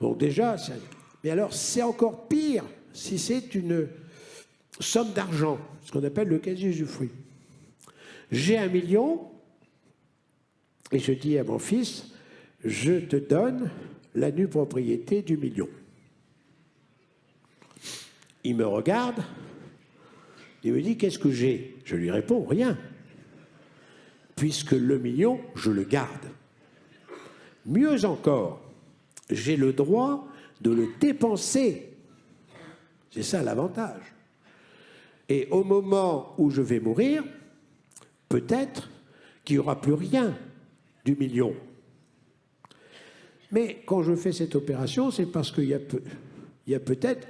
Donc déjà, mais alors c'est encore pire si c'est une somme d'argent, ce qu'on appelle le quasi-usufruit. J'ai 1 million et je dis à mon fils, je te donne la nue propriété du million. Il me regarde, il me dit, qu'est-ce que j'ai? Je lui réponds, rien, puisque le million, je le garde. Mieux encore, j'ai le droit de le dépenser. C'est ça l'avantage. Et au moment où je vais mourir, peut-être qu'il n'y aura plus rien du million. Mais quand je fais cette opération, c'est parce qu'il y a peut-être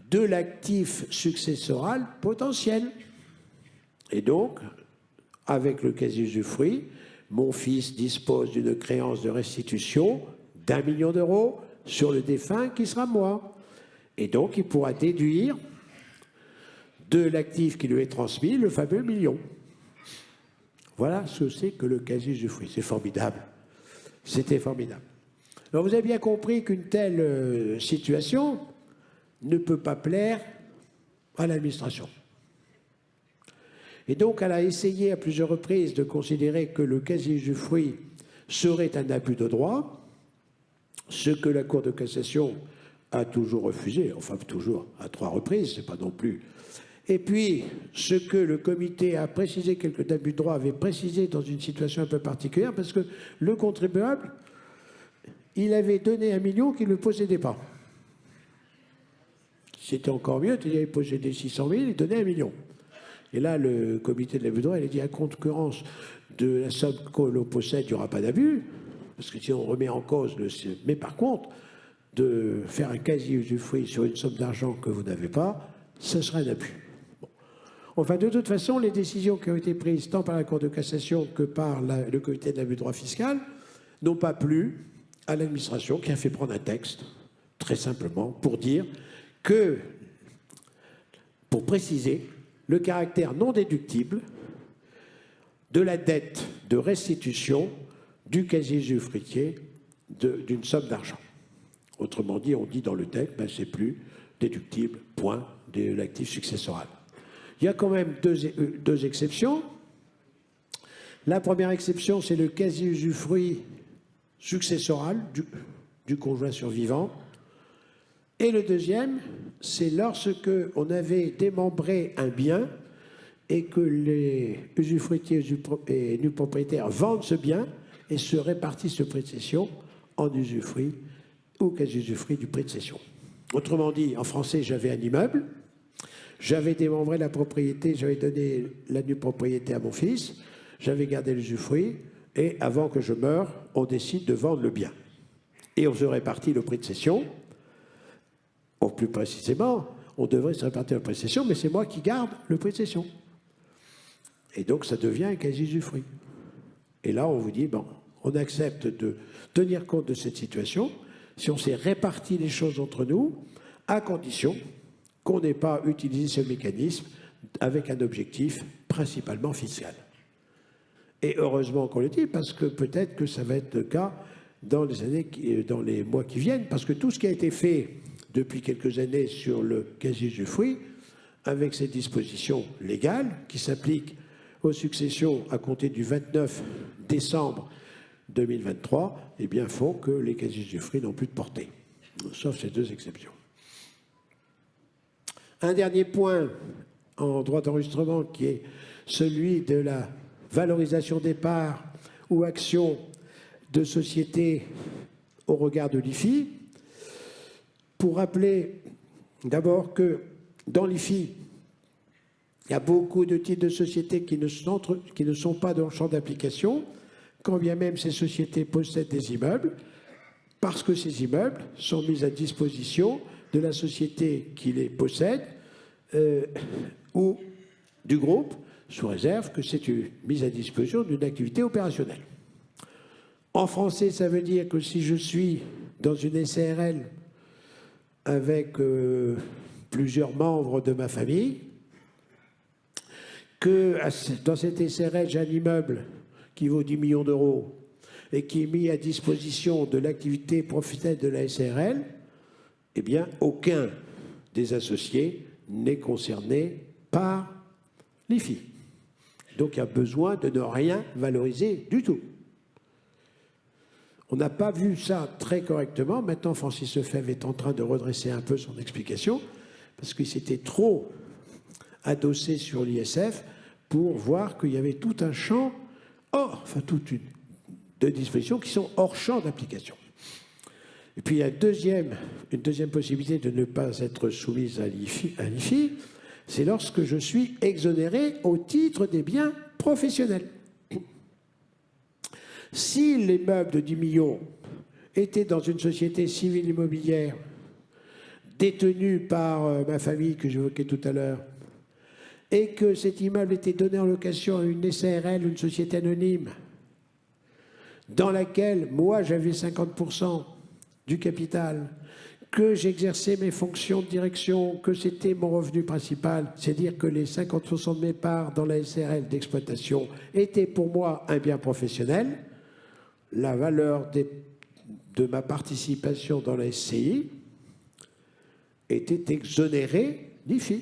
de l'actif successoral potentiel. Et donc, avec le quasi-usufruit, mon fils dispose d'une créance de restitution d'1 million d'euros sur le défunt qui sera moi. Et donc, il pourra déduire de l'actif qui lui est transmis le fameux million. Voilà ce que c'est que le quasi-usufruit. C'est formidable. C'était formidable. Alors, vous avez bien compris qu'une telle situation ne peut pas plaire à l'administration. Et donc, elle a essayé à plusieurs reprises de considérer que le quasi-usufruit serait un abus de droit, ce que la Cour de cassation a toujours refusé, enfin toujours à 3 reprises, c'est pas non plus. Et puis, ce que le comité a précisé, quelques abus de droit avaient précisé dans une situation un peu particulière, parce que le contribuable, il avait donné 1 million qu'il ne possédait pas. C'était encore mieux, il avait possédé 600 000, il donnait 1 million. Et là, le comité de l'abus de droit, il a dit à concurrence de la somme que l'on possède, il n'y aura pas d'abus, parce que si on remet en cause le... Mais par contre, de faire un quasi-usufruit sur une somme d'argent que vous n'avez pas, ce sera un abus. Bon. Enfin, de toute façon, les décisions qui ont été prises tant par la Cour de cassation que par le comité de l'abus de droit fiscal n'ont pas plu à l'administration qui a fait prendre un texte, très simplement, pour dire que, pour préciser le caractère non déductible de la dette de restitution du quasi-usufruitier d'une somme d'argent. Autrement dit, on dit dans le texte, ben, c'est plus déductible, point, de l'actif successoral. Il y a quand même deux exceptions. La première exception, c'est le quasi-usufruit successoral du conjoint survivant. Et le deuxième, c'est lorsque on avait démembré un bien et que les usufruitiers et nus propriétaires vendent ce bien et se répartissent le prix de cession en usufruit ou quasi-usufruit du prix de cession. Autrement dit, en français, j'avais un immeuble, j'avais démembré la propriété, j'avais donné la nue propriété à mon fils, j'avais gardé l'usufruit, et avant que je meure, on décide de vendre le bien. Et on se répartit le prix de cession. Ou plus précisément, on devrait se répartir le prix de cession, mais c'est moi qui garde le prix de cession. Et donc, ça devient un quasi-usufruit. Et là, on vous dit, bon, on accepte de tenir compte de cette situation si on s'est réparti les choses entre nous, à condition qu'on n'ait pas utilisé ce mécanisme avec un objectif principalement fiscal. Et heureusement qu'on le dit, parce que peut-être que ça va être le cas dans les mois qui viennent, parce que tout ce qui a été fait depuis quelques années sur le quasi-usufruit, avec ces dispositions légales qui s'appliquent aux successions à compter du 29 décembre 2023, eh bien, font que les quasi-usufruits n'ont plus de portée, sauf ces deux exceptions. Un dernier point en droit d'enregistrement qui est celui de la valorisation des parts ou actions de sociétés au regard de l'IFI. Pour rappeler d'abord que dans l'IFI, il y a beaucoup de titres de sociétés qui ne sont pas dans le champ d'application, quand bien même ces sociétés possèdent des immeubles, parce que ces immeubles sont mis à disposition de la société qui les possède ou du groupe, sous réserve que c'est une mise à disposition d'une activité opérationnelle. En français, ça veut dire que si je suis dans une SARL avec plusieurs membres de ma famille, que dans cette SARL, j'ai un immeuble qui vaut 10 millions d'euros et qui est mis à disposition de l'activité professionnelle de la SARL, eh bien, aucun des associés n'est concerné par l'IFI. Donc il y a besoin de ne rien valoriser du tout. On n'a pas vu ça très correctement. Maintenant, Francis Lefebvre est en train de redresser un peu son explication, parce qu'il s'était trop adossé sur l'ISF pour voir qu'il y avait tout un champ de dispositions qui sont hors champ d'application. Et puis il y a une deuxième possibilité de ne pas être soumise à l'IFI, c'est lorsque je suis exonéré au titre des biens professionnels. Si l'immeuble de 10 millions était dans une société civile immobilière détenue par ma famille que j'évoquais tout à l'heure, et que cet immeuble était donné en location à une SARL, une société anonyme, dans laquelle moi j'avais 50% du capital, que j'exerçais mes fonctions de direction, que c'était mon revenu principal, c'est-à-dire que les 50% de mes parts dans la SARL d'exploitation étaient pour moi un bien professionnel, la valeur de ma participation dans la SCI était exonérée d'IFI.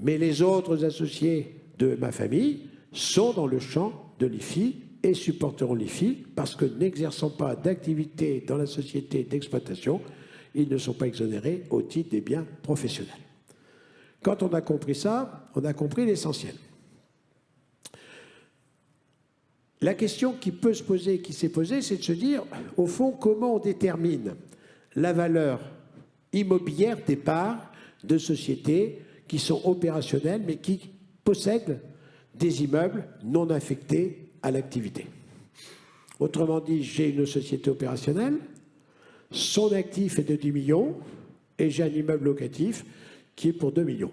Mais les autres associés de ma famille sont dans le champ de l'IFI et supporteront l'IFI parce que n'exerçant pas d'activité dans la société d'exploitation, ils ne sont pas exonérés au titre des biens professionnels. Quand on a compris ça, on a compris l'essentiel. La question qui peut se poser, qui s'est posée, c'est de se dire, au fond, comment on détermine la valeur immobilière des parts de sociétés qui sont opérationnelles, mais qui possèdent des immeubles non affectés à l'activité. Autrement dit, j'ai une société opérationnelle, son actif est de 10 millions, et j'ai un immeuble locatif qui est pour 2 millions.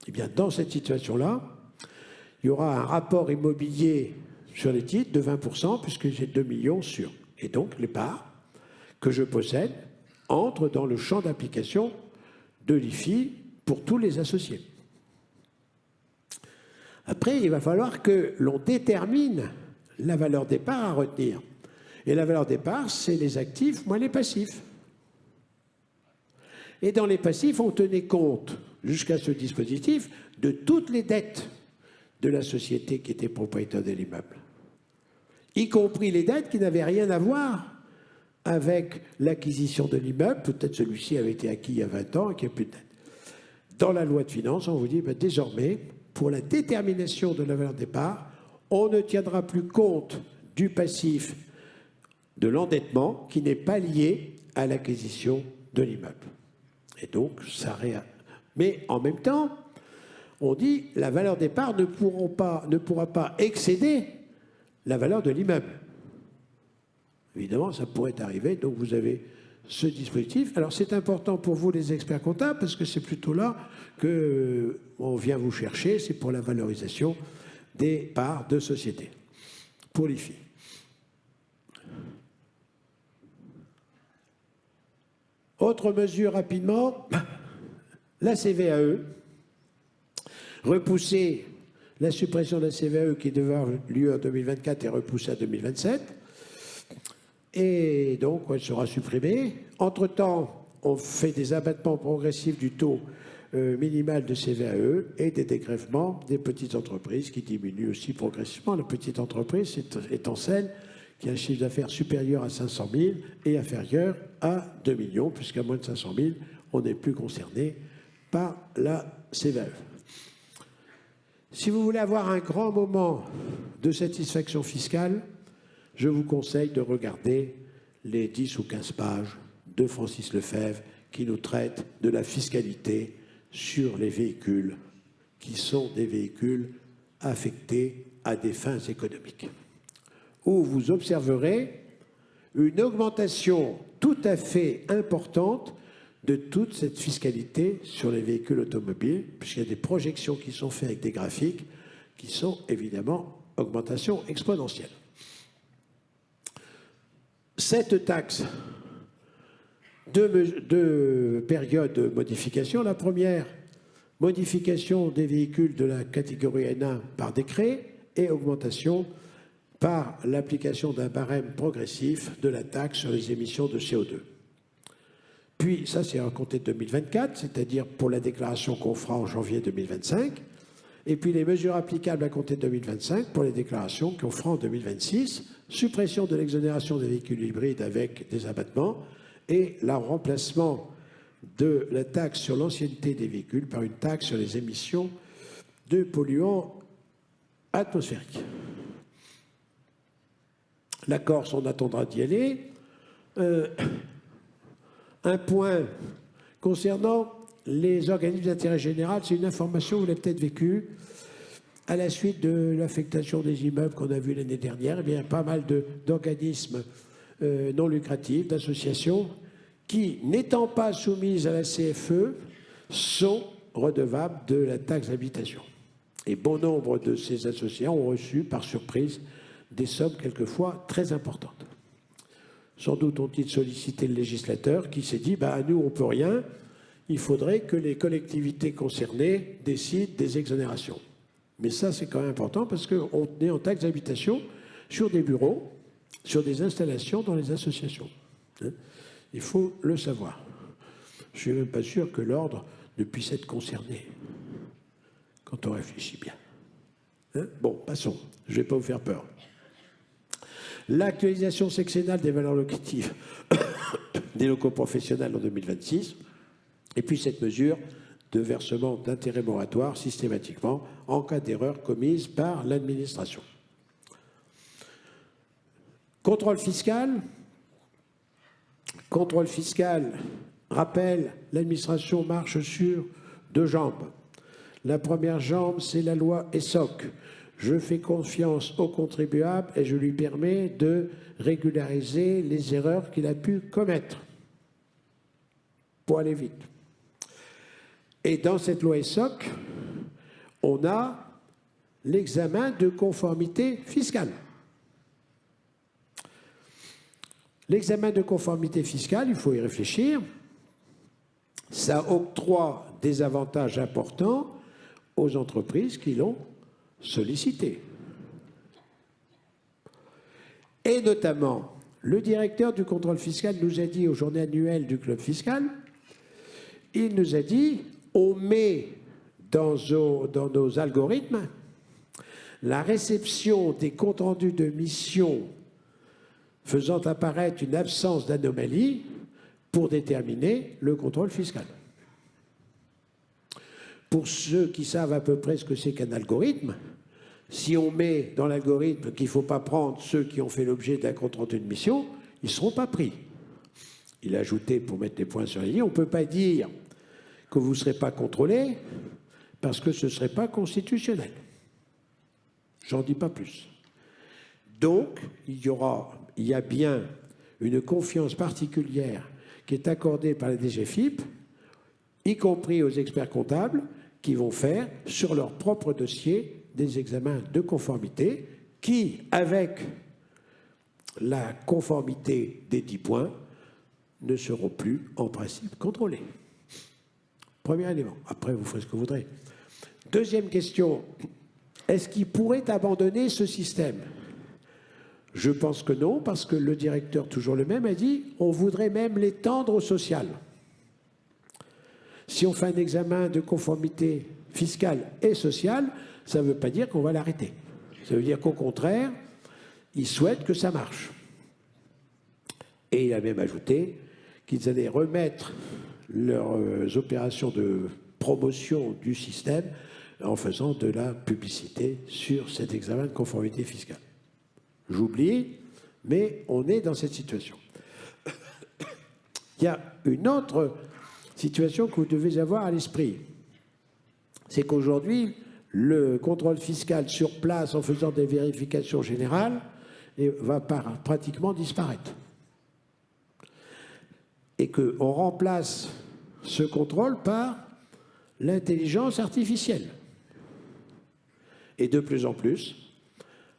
Eh bien, dans cette situation-là, il y aura un rapport immobilier sur les titres de 20%, puisque j'ai 2 millions sur. Et donc, les parts que je possède entrent dans le champ d'application de l'IFI pour tous les associés. Après, il va falloir que l'on détermine la valeur des parts à retenir. Et la valeur des parts, c'est les actifs moins les passifs. Et dans les passifs, on tenait compte, jusqu'à ce dispositif, de toutes les dettes de la société qui était propriétaire de l'immeuble, y compris les dettes qui n'avaient rien à voir avec l'acquisition de l'immeuble. Peut-être celui-ci avait été acquis il y a 20 ans et qu'il n'y a plus de dette. Dans la loi de finances, on vous dit, désormais, pour la détermination de la valeur des parts, on ne tiendra plus compte du passif de l'endettement qui n'est pas lié à l'acquisition de l'immeuble. Et donc, ça mais en même temps, on dit la valeur des parts ne pourra pas excéder la valeur de l'immeuble. Évidemment, ça pourrait arriver, donc vous avez ce dispositif. Alors c'est important pour vous les experts comptables parce que c'est plutôt là qu'on vient vous chercher, c'est pour la valorisation des parts de société, pour l'IFI. Autre mesure rapidement, la CVAE. Repousser la suppression de la CVAE qui devait avoir lieu en 2024 est repoussée à 2027. Et donc, elle sera supprimée. Entre-temps, on fait des abattements progressifs du taux minimal de CVAE et des dégrèvements des petites entreprises qui diminuent aussi progressivement. La petite entreprise étant celle qui a un chiffre d'affaires supérieur à 500 000 et inférieur à 2 millions, puisqu'à moins de 500 000, on n'est plus concerné par la CVAE. Si vous voulez avoir un grand moment de satisfaction fiscale, je vous conseille de regarder les 10 ou 15 pages de Francis Lefebvre qui nous traite de la fiscalité sur les véhicules qui sont des véhicules affectés à des fins économiques, où vous observerez une augmentation tout à fait importante de toute cette fiscalité sur les véhicules automobiles, puisqu'il y a des projections qui sont faites avec des graphiques qui sont évidemment augmentation exponentielle. Cette taxe, deux périodes de modification. La première, modification des véhicules de la catégorie N1 par décret et augmentation par l'application d'un barème progressif de la taxe sur les émissions de CO2. Puis, ça c'est à compter de 2024, c'est-à-dire pour la déclaration qu'on fera en janvier 2025, et puis les mesures applicables à compter de 2025 pour les déclarations qu'on fera en 2026, suppression de l'exonération des véhicules hybrides avec des abattements et le remplacement de la taxe sur l'ancienneté des véhicules par une taxe sur les émissions de polluants atmosphériques. La Corse, on attendra d'y aller. Un point concernant les organismes d'intérêt général, c'est une information, vous l'avez peut-être vécue, à la suite de l'affectation des immeubles qu'on a vu l'année dernière, eh bien, il y a pas mal d'organismes non lucratifs, d'associations, qui, n'étant pas soumises à la CFE, sont redevables de la taxe d'habitation. Et bon nombre de ces associations ont reçu, par surprise, des sommes quelquefois très importantes. Sans doute ont-ils sollicité le législateur qui s'est dit bah, « nous, on ne peut rien, il faudrait que les collectivités concernées décident des exonérations ». Mais ça, c'est quand même important parce qu'on est en taxe d'habitation sur des bureaux, sur des installations dans les associations. Il faut le savoir. Je ne suis même pas sûr que l'ordre ne puisse être concerné quand on réfléchit bien. Bon, passons, je ne vais pas vous faire peur. L'actualisation sexennale des valeurs locatives des locaux professionnels en 2026, et puis cette mesure de versement d'intérêts moratoires systématiquement en cas d'erreur commise par l'administration. Contrôle fiscal. Contrôle fiscal, rappel, l'administration marche sur deux jambes. La première jambe, c'est la loi ESSOC. Je fais confiance au contribuable et je lui permets de régulariser les erreurs qu'il a pu commettre pour aller vite. Et dans cette loi ESSOC, on a l'examen de conformité fiscale. L'examen de conformité fiscale, il faut y réfléchir, ça octroie des avantages importants aux entreprises qui l'ont sollicité. Et notamment, le directeur du contrôle fiscal nous a dit aux journées annuelles du club fiscal, il nous a dit, on met dans nos algorithmes la réception des comptes rendus de mission faisant apparaître une absence d'anomalie pour déterminer le contrôle fiscal. Pour ceux qui savent à peu près ce que c'est qu'un algorithme, si on met dans l'algorithme qu'il ne faut pas prendre ceux qui ont fait l'objet d'un compte rendu de mission, ils ne seront pas pris. Il a ajouté, pour mettre les points sur les i, on ne peut pas dire que vous ne serez pas contrôlé parce que ce ne serait pas constitutionnel. J'en dis pas plus. Donc, il y a bien une confiance particulière qui est accordée par la DGFiP, y compris aux experts comptables, qui vont faire sur leur propre dossier des examens de conformité qui, avec la conformité des 10 points, ne seront plus en principe contrôlés. Premier élément. Après, vous ferez ce que vous voudrez. Deuxième question. Est-ce qu'ils pourraient abandonner ce système ? Je pense que non, parce que le directeur, toujours le même, a dit on voudrait même l'étendre au social. Si on fait un examen de conformité fiscale et sociale, ça ne veut pas dire qu'on va l'arrêter. Ça veut dire qu'au contraire, ils souhaitent que ça marche. Et il a même ajouté qu'ils allaient remettre leurs opérations de promotion du système en faisant de la publicité sur cet examen de conformité fiscale. J'oublie, mais on est dans cette situation. Il y a une autre situation que vous devez avoir à l'esprit. C'est qu'aujourd'hui, le contrôle fiscal sur place en faisant des vérifications générales va pratiquement disparaître. Et qu'on remplace ce contrôle par l'intelligence artificielle. Et de plus en plus,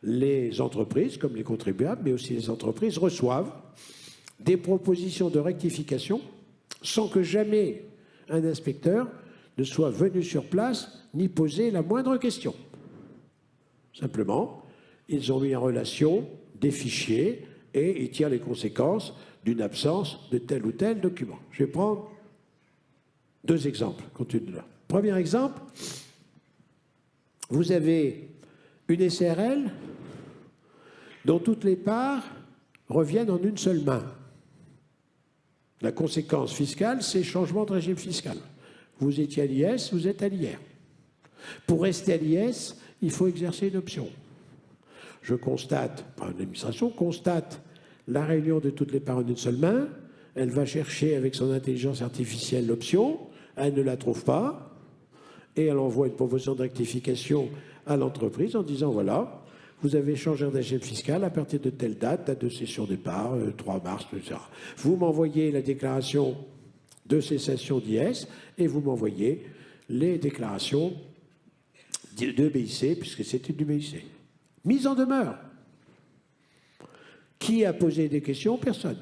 les entreprises, comme les contribuables, mais aussi les entreprises, reçoivent des propositions de rectification sans que jamais un inspecteur ne soit venu sur place ni poser la moindre question. Simplement, ils ont mis en relation des fichiers et ils tirent les conséquences d'une absence de tel ou tel document. Je vais prendre 2 exemples, compte tenu de là. Premier exemple, vous avez une SRL dont toutes les parts reviennent en une seule main. La conséquence fiscale, c'est changement de régime fiscal. Vous étiez à l'IS, vous êtes à l'IR. Pour rester à l'IS, il faut exercer une option. Je constate, enfin l'administration constate la réunion de toutes les parts en une seule main, elle va chercher avec son intelligence artificielle l'option, elle ne la trouve pas, et elle envoie une proposition de rectification à l'entreprise en disant voilà, vous avez changé de régime fiscal à partir de telle date, date de cession des parts, 3 mars, etc. Vous m'envoyez la déclaration de cessation d'IS et vous m'envoyez les déclarations de BIC, puisque c'était du BIC. Mise en demeure. Qui a posé des questions? Personne.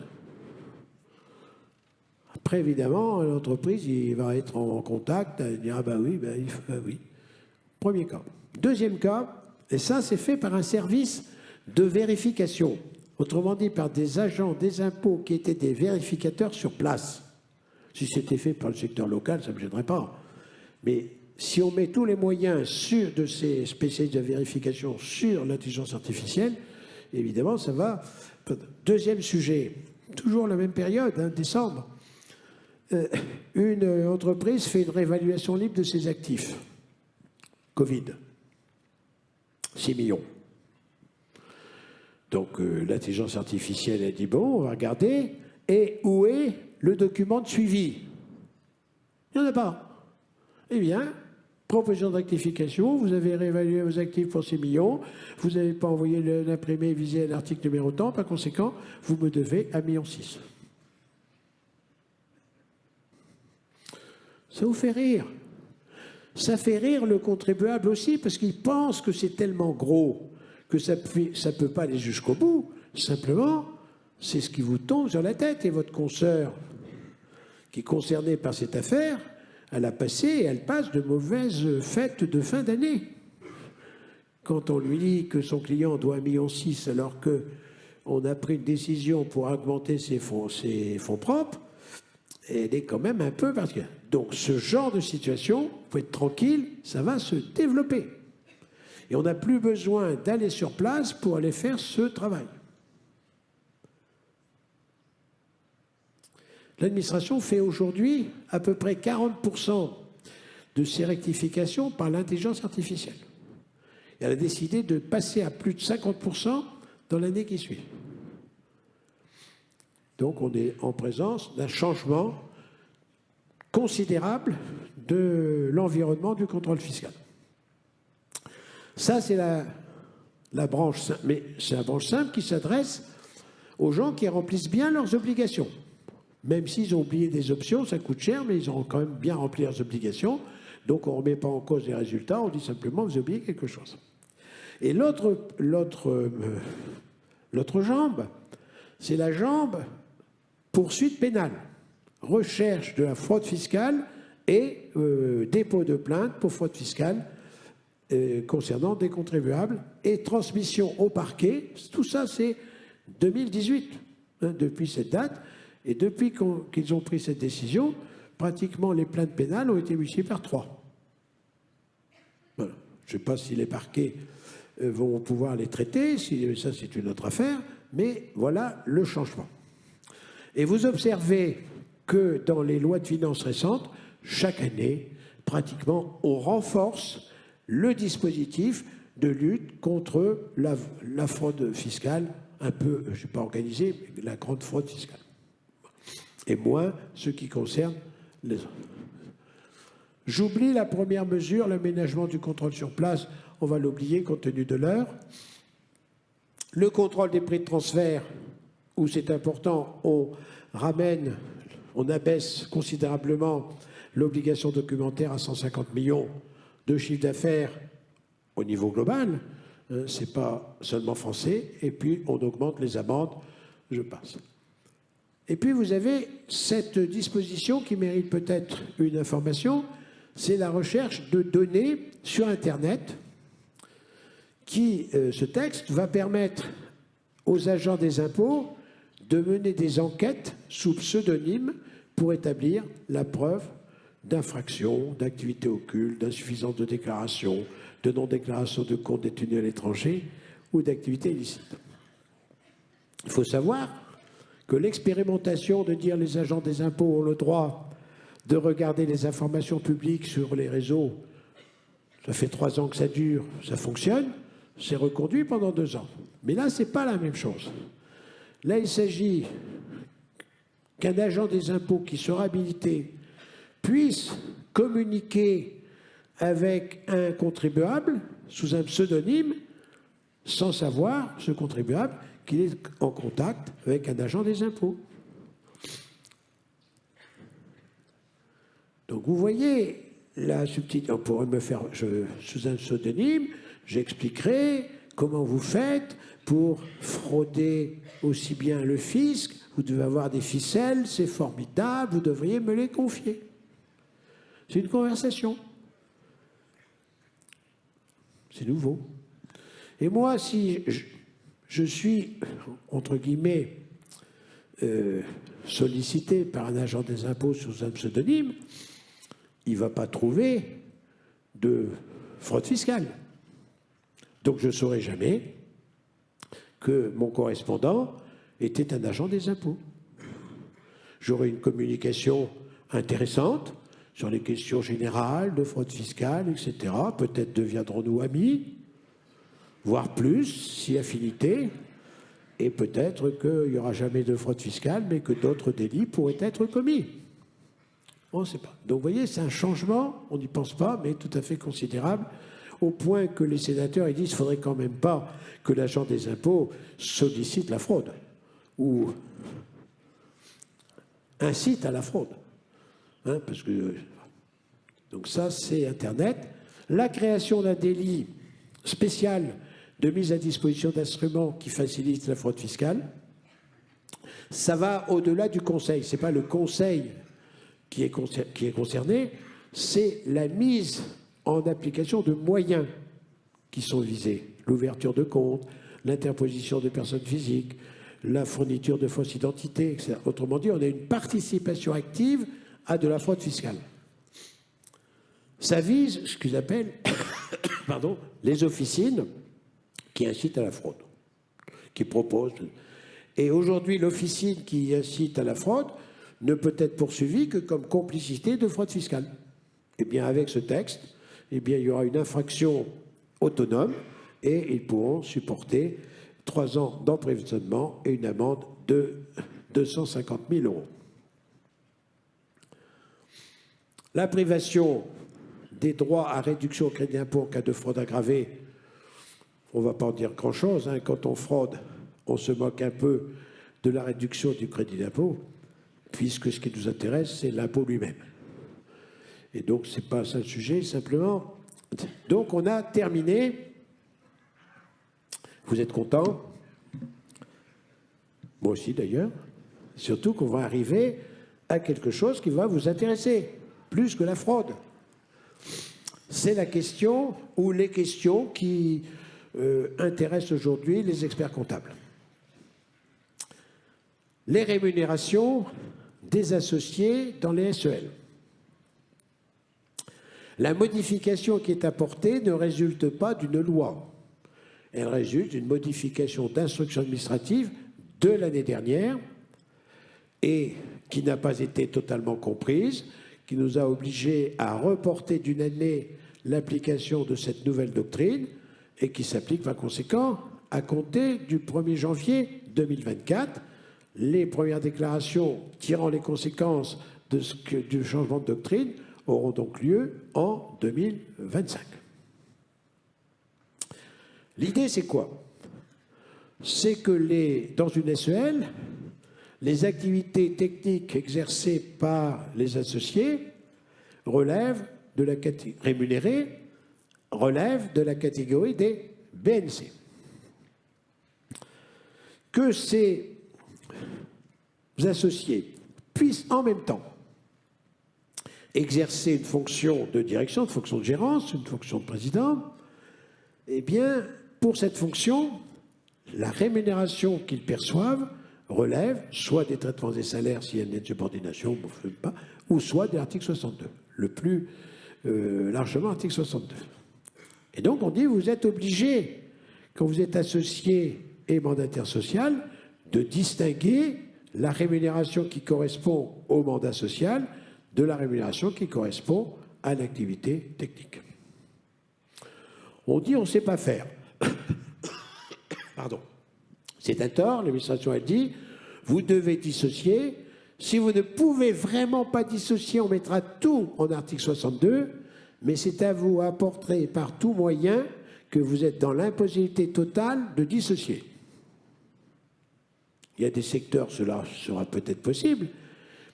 Après, évidemment, l'entreprise, il va être en contact, il dira ah ben oui, oui. Premier cas. Deuxième cas, et ça, c'est fait par un service de vérification. Autrement dit, par des agents des impôts qui étaient des vérificateurs sur place. Si c'était fait par le secteur local, ça ne me gênerait pas. Mais si on met tous les moyens de ces spécialistes de vérification sur l'intelligence artificielle, évidemment, ça va. Deuxième sujet, toujours la même période, décembre. Une entreprise fait une réévaluation libre de ses actifs. Covid. 6 millions. Donc l'intelligence artificielle a dit bon, on va regarder. Et où est le document de suivi? Il n'y en a pas. Eh bien, proposition de rectification, vous avez réévalué vos actifs pour 6 millions, vous n'avez pas envoyé l'imprimé visé à l'article numéro tant, par conséquent, vous me devez 1,6 million. Ça vous fait rire. Ça fait rire le contribuable aussi, parce qu'il pense que c'est tellement gros que ça ne peut pas aller jusqu'au bout. Simplement, c'est ce qui vous tombe sur la tête. Et votre consoeur, qui est concernée par cette affaire, elle a passé et elle passe de mauvaises fêtes de fin d'année. Quand on lui dit que son client doit 1,6 million alors qu'on a pris une décision pour augmenter ses fonds propres, elle est quand même un peu parce que donc ce genre de situation, vous pouvez être tranquille, ça va se développer. Et on n'a plus besoin d'aller sur place pour aller faire ce travail. L'administration fait aujourd'hui à peu près 40% de ses rectifications par l'intelligence artificielle. Et elle a décidé de passer à plus de 50% dans l'année qui suit. Donc on est en présence d'un changement considérable de l'environnement du contrôle fiscal. Ça, c'est la branche simple, mais c'est la branche simple qui s'adresse aux gens qui remplissent bien leurs obligations. Même s'ils ont oublié des options, ça coûte cher, mais ils auront quand même bien rempli leurs obligations. Donc on ne remet pas en cause les résultats, on dit simplement vous avez oublié quelque chose. Et l'autre jambe, c'est la jambe poursuite pénale, recherche de la fraude fiscale et dépôt de plainte pour fraude fiscale concernant des contribuables et transmission au parquet. Tout ça, c'est 2018, depuis cette date. Et depuis qu'ils ont pris cette décision, pratiquement les plaintes pénales ont été multipliées par 3. Voilà. Je ne sais pas si les parquets vont pouvoir les traiter, ça c'est une autre affaire, mais voilà le changement. Et vous observez que dans les lois de finances récentes, chaque année, pratiquement, on renforce le dispositif de lutte contre la fraude fiscale, un peu, je ne sais pas organisée, mais la grande fraude fiscale. Et moins ce qui concerne les autres. J'oublie la première mesure, l'aménagement du contrôle sur place. On va l'oublier compte tenu de l'heure. Le contrôle des prix de transfert, où c'est important, on abaisse considérablement l'obligation documentaire à 150 millions de chiffre d'affaires au niveau global. Ce n'est pas seulement français. Et puis, on augmente les amendes. Je passe. Et puis vous avez cette disposition qui mérite peut-être une information, c'est la recherche de données sur Internet ce texte va permettre aux agents des impôts de mener des enquêtes sous pseudonyme pour établir la preuve d'infraction, d'activité occulte, d'insuffisance de déclaration, de non-déclaration de comptes détenus à l'étranger ou d'activité illicite. Il faut savoir que l'expérimentation de dire les agents des impôts ont le droit de regarder les informations publiques sur les réseaux, ça fait 3 ans que ça dure, ça fonctionne, c'est reconduit pendant 2 ans. Mais là, ce n'est pas la même chose. Là, il s'agit qu'un agent des impôts qui sera habilité puisse communiquer avec un contribuable sous un pseudonyme sans savoir, ce contribuable, qu'il est en contact avec un agent des impôts. Donc vous voyez la subtilité. On pourrait me faire sous un pseudonyme, j'expliquerai comment vous faites pour frauder aussi bien le fisc. Vous devez avoir des ficelles, c'est formidable, vous devriez me les confier. C'est une conversation. C'est nouveau. Et moi, si je suis, entre guillemets, sollicité par un agent des impôts sous un pseudonyme, il ne va pas trouver de fraude fiscale. Donc je ne saurai jamais que mon correspondant était un agent des impôts. J'aurai une communication intéressante sur les questions générales de fraude fiscale, etc. Peut-être deviendrons-nous amis, voire plus, si affinité, et peut-être qu'il n'y aura jamais de fraude fiscale, mais que d'autres délits pourraient être commis. On ne sait pas. Donc vous voyez, c'est un changement, on n'y pense pas, mais tout à fait considérable, au point que les sénateurs ils disent qu'il ne faudrait quand même pas que l'agent des impôts sollicite la fraude ou incite à la fraude. Hein, parce que, donc ça, c'est Internet. La création d'un délit spécial de mise à disposition d'instruments qui facilitent la fraude fiscale, ça va au-delà du Conseil. Ce n'est pas le Conseil qui est concerné, c'est la mise en application de moyens qui sont visés. L'ouverture de comptes, l'interposition de personnes physiques, la fourniture de fausses identités, etc. Autrement dit, on a une participation active à de la fraude fiscale. Ça vise ce qu'ils appellent les officines qui incitent à la fraude, qui proposent. Et aujourd'hui, l'officine qui incite à la fraude ne peut être poursuivie que comme complicité de fraude fiscale. Eh bien, avec ce texte, eh bien, il y aura une infraction autonome et ils pourront supporter 3 ans d'emprisonnement et une amende de 250 000 €. La privation des droits à réduction au crédit d'impôt en cas de fraude aggravée, on ne va pas en dire grand-chose. Hein. Quand on fraude, on se moque un peu de la réduction du crédit d'impôt, puisque ce qui nous intéresse, c'est l'impôt lui-même. Et donc, ce n'est pas ça le sujet, simplement. Donc, on a terminé. Vous êtes contents? Moi aussi, d'ailleurs. Surtout qu'on va arriver à quelque chose qui va vous intéresser, plus que la fraude. C'est la question, ou les questions qui intéressent aujourd'hui les experts comptables. Les rémunérations des associés dans les SEL. La modification qui est apportée ne résulte pas d'une loi. Elle résulte d'une modification d'instruction administrative de l'année dernière et qui n'a pas été totalement comprise, qui nous a obligés à reporter d'une année l'application de cette nouvelle doctrine et qui s'applique par conséquent à compter du 1er janvier 2024. Les premières déclarations tirant les conséquences du changement de doctrine auront donc lieu en 2025. L'idée, c'est quoi? C'est que dans une SEL, les activités techniques exercées par les associés rémunérées relèvent de la catégorie des BNC. Que ces associés puissent en même temps exercer une fonction de direction, une fonction de gérance, une fonction de président, eh bien, pour cette fonction, la rémunération qu'ils perçoivent relève soit des traitements des salaires s'il y a une nette subordination, ou soit de l'article 62, le plus largement article 62. Et donc on dit vous êtes obligé, quand vous êtes associé et mandataire social, de distinguer la rémunération qui correspond au mandat social de la rémunération qui correspond à l'activité technique. On dit on ne sait pas faire. Pardon. C'est un tort, l'administration elle dit, vous devez dissocier. Si vous ne pouvez vraiment pas dissocier, on mettra tout en article 62, mais c'est à vous à apporter par tout moyen que vous êtes dans l'impossibilité totale de dissocier. Il y a des secteurs, cela sera peut-être possible,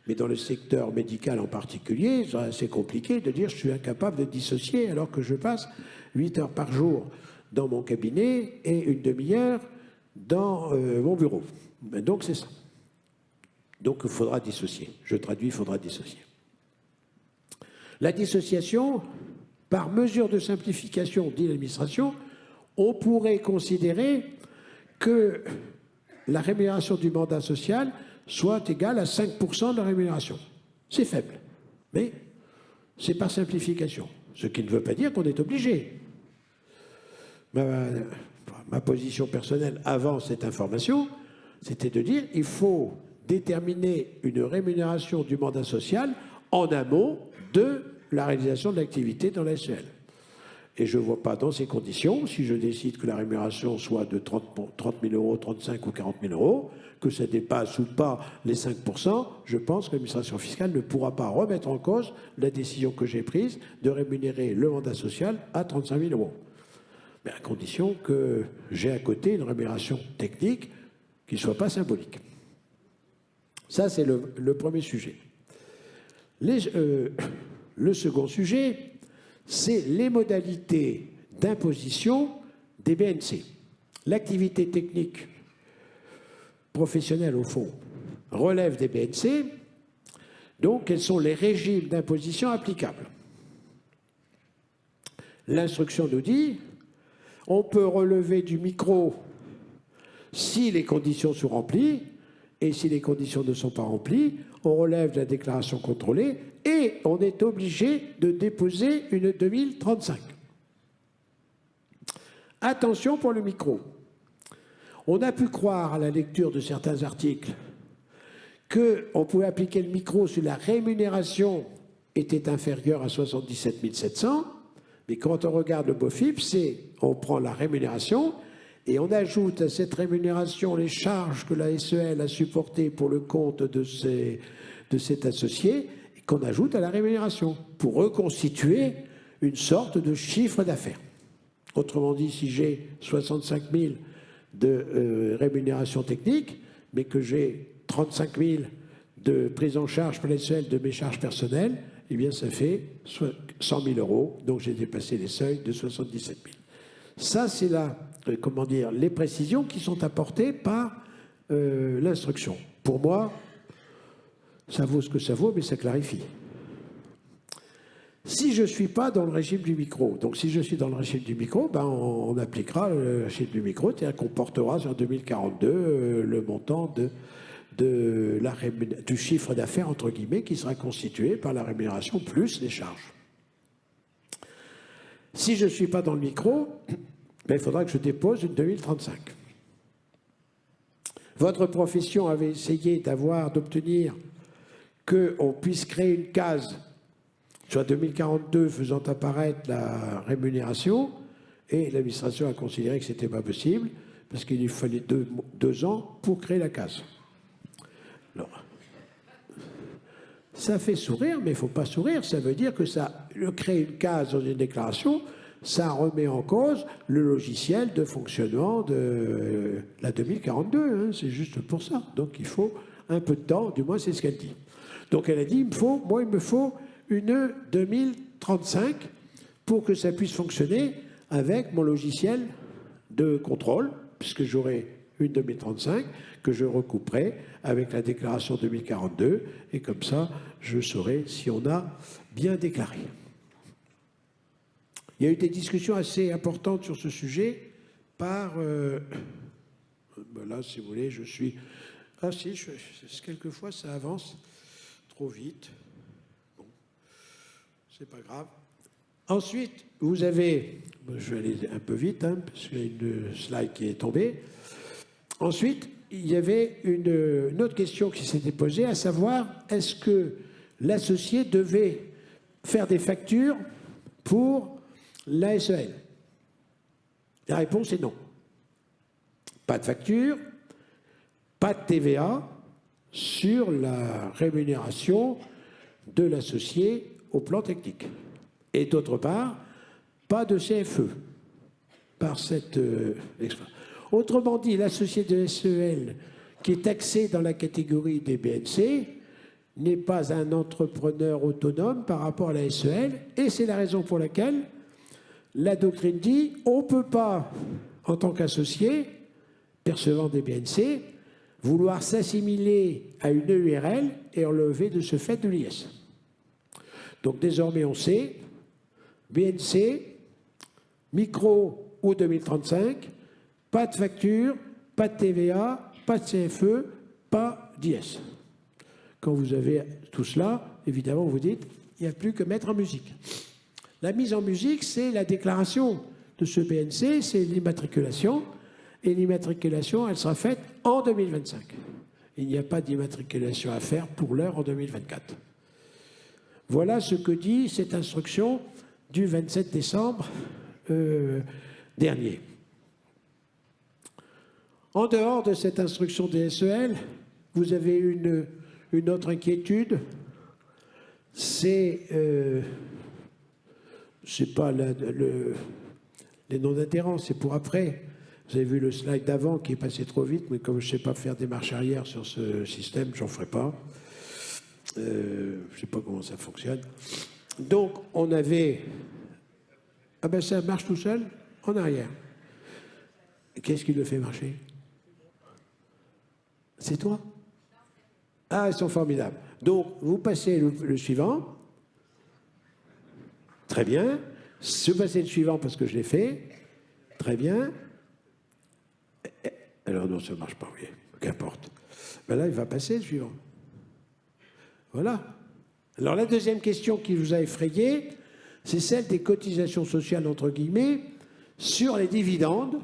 mais dans le secteur médical en particulier, c'est assez compliqué de dire je suis incapable de dissocier alors que je passe 8 heures par jour dans mon cabinet et une demi-heure dans mon bureau. Donc c'est ça. Donc il faudra dissocier. Je traduis, il faudra dissocier. La dissociation, par mesure de simplification, dit l'administration, on pourrait considérer que la rémunération du mandat social soit égale à 5% de la rémunération. C'est faible, mais c'est par simplification. Ce qui ne veut pas dire qu'on est obligé. Ma position personnelle avant cette information, c'était de dire qu'il faut déterminer une rémunération du mandat social en amont de la réalisation de l'activité dans la SEL. Et je ne vois pas dans ces conditions, si je décide que la rémunération soit de 30 000 euros, 35 ou 40 000 euros, que ça dépasse ou pas les 5%, je pense que l'administration fiscale ne pourra pas remettre en cause la décision que j'ai prise de rémunérer le mandat social à 35 000 euros. Mais à condition que j'ai à côté une rémunération technique qui ne soit pas symbolique. Ça, c'est le premier sujet. Le second sujet, c'est les modalités d'imposition des BNC. L'activité technique professionnelle, au fond, relève des BNC. Donc, quels sont les régimes d'imposition applicables? L'instruction nous dit on peut relever du micro si les conditions sont remplies, et si les conditions ne sont pas remplies, on relève de la déclaration contrôlée et on est obligé de déposer une 2035. Attention pour le micro. On a pu croire à la lecture de certains articles qu'on pouvait appliquer le micro si la rémunération était inférieure à 77 700, mais quand on regarde le BOFIP, on prend la rémunération et on ajoute à cette rémunération les charges que la SEL a supportées pour le compte de cet associé et qu'on ajoute à la rémunération pour reconstituer une sorte de chiffre d'affaires. Autrement dit, si j'ai 65 000 de rémunération technique, mais que j'ai 35 000 de prise en charge par la SEL de mes charges personnelles, eh bien ça fait 100 000 euros, donc j'ai dépassé les seuils de 77 000. Ça, c'est les précisions qui sont apportées par l'instruction. Pour moi, ça vaut ce que ça vaut, mais ça clarifie. Si je ne suis pas dans le régime du micro, donc si je suis dans le régime du micro, on appliquera le régime du micro, c'est-à-dire qu'on portera sur 2042 le montant du chiffre d'affaires, entre guillemets, qui sera constitué par la rémunération plus les charges. Si je ne suis pas dans le micro, il faudra que je dépose une 2035. Votre profession avait essayé d'obtenir qu'on puisse créer une case sur 2042 faisant apparaître la rémunération, et l'administration a considéré que ce n'était pas possible, parce qu'il lui fallait deux ans pour créer la case. Alors, ça fait sourire, mais il ne faut pas sourire. Ça veut dire que créer une case dans une déclaration, ça remet en cause le logiciel de fonctionnement de la 2042. Hein, c'est juste pour ça. Donc il faut un peu de temps, du moins c'est ce qu'elle dit. Donc elle a dit, il me faut une 2035 pour que ça puisse fonctionner avec mon logiciel de contrôle, puisque j'aurai une 2035 que je recouperai avec la déclaration 2042, et comme ça, je saurai si on a bien déclaré. Il y a eu des discussions assez importantes sur ce sujet, par... ben là, si vous voulez, je suis... Ah si, quelquefois ça avance trop vite. Bon, c'est pas grave. Ensuite, vous avez... Je vais aller un peu vite, hein, parce qu'il y a une slide qui est tombée. Ensuite, il y avait une autre question qui s'était posée, à savoir, est-ce que l'associé devait faire des factures pour la SEL? La réponse est non. Pas de facture, pas de TVA sur la rémunération de l'associé au plan technique. Et d'autre part, pas de CFE par cette expérience. Autrement dit, l'associé de SEL qui est taxé dans la catégorie des BNC n'est pas un entrepreneur autonome par rapport à la SEL, et c'est la raison pour laquelle la doctrine dit on ne peut pas, en tant qu'associé percevant des BNC, vouloir s'assimiler à une EURL et enlever de ce fait de l'IS. Donc désormais on sait, BNC, micro ou 2035, pas de facture, pas de TVA, pas de CFE, pas d'IS. Quand vous avez tout cela, évidemment, vous dites, il n'y a plus que mettre en musique. La mise en musique, c'est la déclaration de ce BNC, c'est l'immatriculation, et l'immatriculation, elle sera faite en 2025. Il n'y a pas d'immatriculation à faire pour l'heure en 2024. Voilà ce que dit cette instruction du 27 décembre dernier. En dehors de cette instruction des SEL, vous avez une autre inquiétude, c'est pas les non-adhérents, c'est pour après. Vous avez vu le slide d'avant qui est passé trop vite, mais comme je ne sais pas faire des marches arrière sur ce système, j'en ferai pas. Je ne sais pas comment ça fonctionne. Donc, on avait... Ah ben ça marche tout seul, en arrière. Qu'est-ce qui le fait marcher? C'est toi? Ah, ils sont formidables. Donc, vous passez le suivant. Très bien. Je passez le suivant parce que je l'ai fait. Très bien. Alors non, ça ne marche pas, oui. Qu'importe. Ben là, il va passer le suivant. Voilà. Alors la deuxième question qui vous a effrayé, c'est celle des cotisations sociales, entre guillemets, sur les dividendes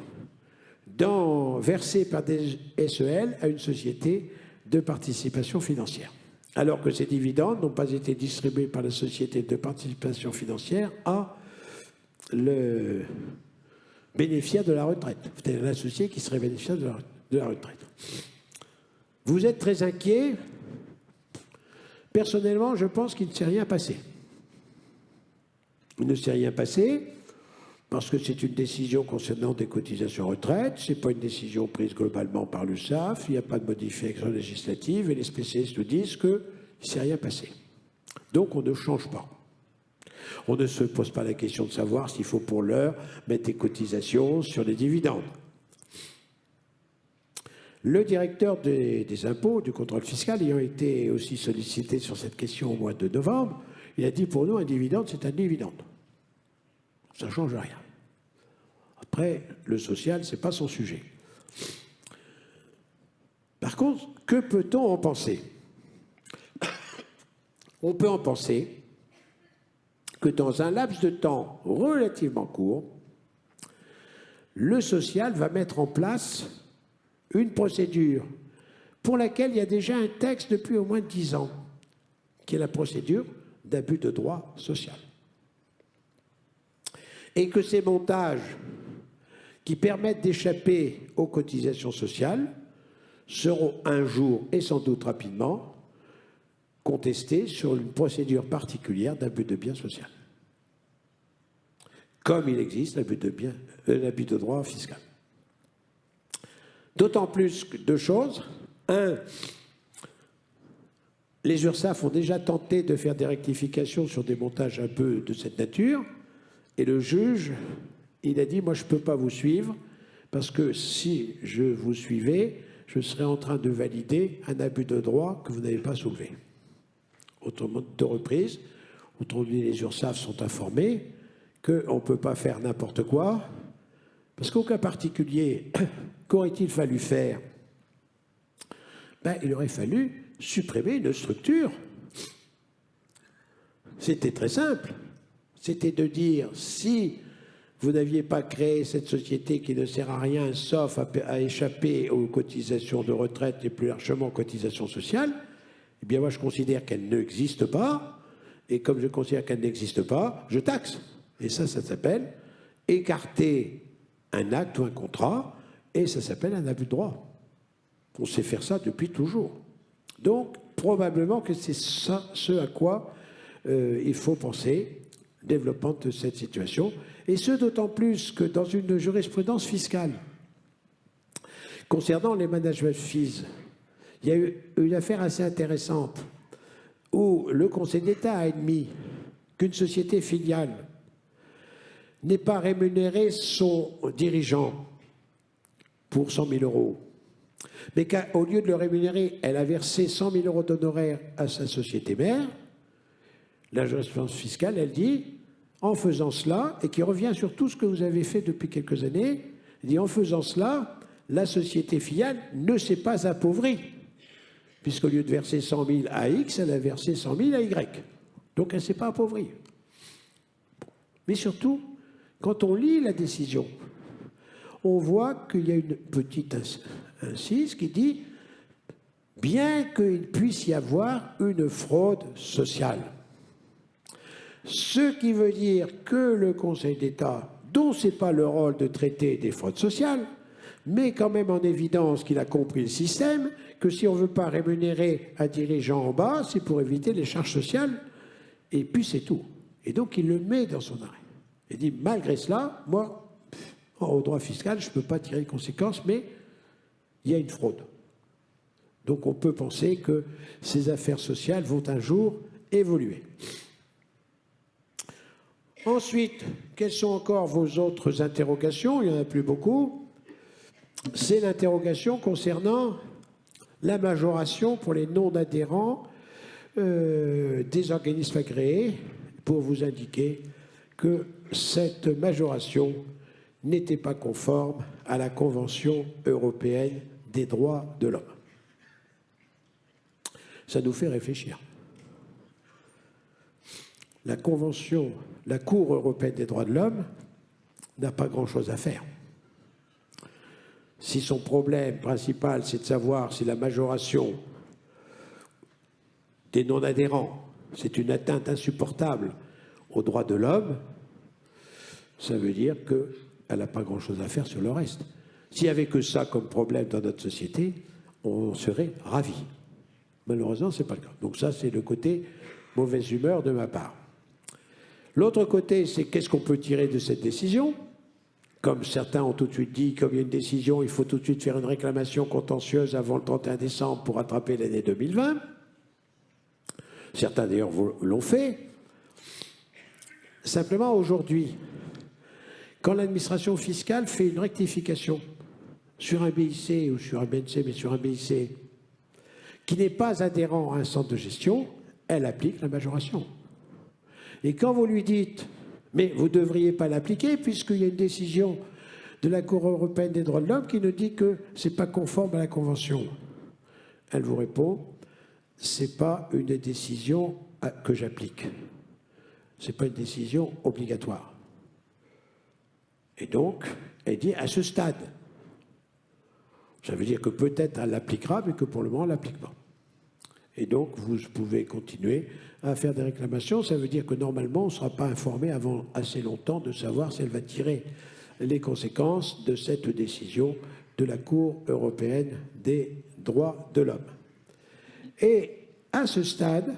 versés par des SEL à une société de participation financière. Alors que ces dividendes n'ont pas été distribués par la société de participation financière à le bénéficiaire de la retraite. C'est l'associé qui serait bénéficiaire de la retraite. Vous êtes très inquiet. Personnellement, je pense qu'il ne s'est rien passé. Il ne s'est rien passé parce que c'est une décision concernant des cotisations retraite, ce n'est pas une décision prise globalement par l'URSSAF, il n'y a pas de modification législative et les spécialistes nous disent qu'il ne s'est rien passé. Donc on ne change pas. On ne se pose pas la question de savoir s'il faut pour l'heure mettre des cotisations sur les dividendes. Le directeur des impôts, du contrôle fiscal, ayant été aussi sollicité sur cette question au mois de novembre, il a dit pour nous, un dividende, c'est un dividende. Ça ne change rien. Après, le social, ce n'est pas son sujet. Par contre, que peut-on en penser? On peut en penser que dans un laps de temps relativement court, le social va mettre en place une procédure pour laquelle il y a déjà un texte depuis au moins 10 ans, qui est la procédure d'abus de droit social. Et que ces montages qui permettent d'échapper aux cotisations sociales seront un jour, et sans doute rapidement, contestés sur une procédure particulière d'abus de bien social. Comme il existe l'abus de droit fiscal. D'autant plus que deux choses. Un, les URSSAF ont déjà tenté de faire des rectifications sur des montages un peu de cette nature, et le juge, il a dit, moi je ne peux pas vous suivre, parce que si je vous suivais, je serais en train de valider un abus de droit que vous n'avez pas soulevé. Autrement, de reprise, autrement dit, les URSSAF sont informés qu'on ne peut pas faire n'importe quoi, Parce qu'au cas particulier, qu'aurait-il fallu faire? Ben, il aurait fallu supprimer une structure. C'était très simple. C'était de dire, si vous n'aviez pas créé cette société qui ne sert à rien, sauf à échapper aux cotisations de retraite et plus largement aux cotisations sociales, eh bien moi je considère qu'elle n'existe pas, et comme je considère qu'elle n'existe pas, je taxe. Et ça s'appelle écarter un acte ou un contrat, et ça s'appelle un abus de droit. On sait faire ça depuis toujours. Donc, probablement que c'est ça ce à quoi il faut penser, développement de cette situation, et ce d'autant plus que dans une jurisprudence fiscale, concernant les management fees, il y a eu une affaire assez intéressante où le Conseil d'État a admis qu'une société filiale n'ait pas rémunéré son dirigeant pour 100 000 €, mais qu'au lieu de le rémunérer, elle a versé 100 000 € d'honoraires à sa société mère. La jurisprudence fiscale, elle dit, en faisant cela, et qui revient sur tout ce que vous avez fait depuis quelques années, elle dit, en faisant cela, la société filiale ne s'est pas appauvrie, puisqu'au lieu de verser 100 000 à X, elle a versé 100 000 à Y. Donc elle ne s'est pas appauvrie. Mais surtout, quand on lit la décision, on voit qu'il y a une petite incise qui dit « bien qu'il puisse y avoir une fraude sociale ». Ce qui veut dire que le Conseil d'État, dont ce n'est pas le rôle de traiter des fraudes sociales, met quand même en évidence qu'il a compris le système, que si on ne veut pas rémunérer un dirigeant en bas, c'est pour éviter les charges sociales, et puis c'est tout. Et donc il le met dans son arrêt. Il dit, malgré cela, moi, au droit fiscal, je ne peux pas tirer les conséquences, mais il y a une fraude. Donc on peut penser que ces affaires sociales vont un jour évoluer. Ensuite, quelles sont encore vos autres interrogations? Il n'y en a plus beaucoup. C'est l'interrogation concernant la majoration pour les non-adhérents des organismes agréés, pour vous indiquer que cette majoration n'était pas conforme à la Convention européenne des droits de l'homme. Ça nous fait réfléchir. La Convention, la Cour européenne des droits de l'homme n'a pas grand-chose à faire. Si son problème principal, c'est de savoir si la majoration des non-adhérents, c'est une atteinte insupportable aux droits de l'homme, ça veut dire qu'elle n'a pas grand-chose à faire sur le reste. S'il n'y avait que ça comme problème dans notre société, on serait ravis. Malheureusement, ce n'est pas le cas. Donc ça, c'est le côté mauvaise humeur de ma part. L'autre côté, c'est qu'est-ce qu'on peut tirer de cette décision? Comme certains ont tout de suite dit, comme il y a une décision, il faut tout de suite faire une réclamation contentieuse avant le 31 décembre pour rattraper l'année 2020. Certains d'ailleurs l'ont fait. Simplement aujourd'hui, quand l'administration fiscale fait une rectification sur un BIC ou sur un BNC, mais sur un BIC, qui n'est pas adhérent à un centre de gestion, elle applique la majoration. Et quand vous lui dites, mais vous ne devriez pas l'appliquer puisqu'il y a une décision de la Cour européenne des droits de l'homme qui nous dit que ce n'est pas conforme à la Convention, elle vous répond, ce n'est pas une décision que j'applique. Ce n'est pas une décision obligatoire. Et donc, elle dit à ce stade. Ça veut dire que peut-être elle l'appliquera, mais que pour le moment, elle ne l'applique pas. Et donc, vous pouvez continuer à faire des réclamations. Ça veut dire que normalement, on ne sera pas informé avant assez longtemps de savoir si elle va tirer les conséquences de cette décision de la Cour européenne des droits de l'homme. Et à ce stade,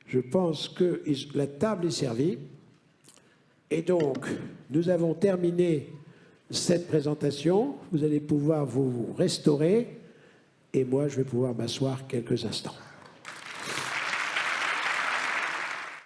je pense que la table est servie. Et donc, nous avons terminé cette présentation. Vous allez pouvoir vous restaurer. Et moi, je vais pouvoir m'asseoir quelques instants.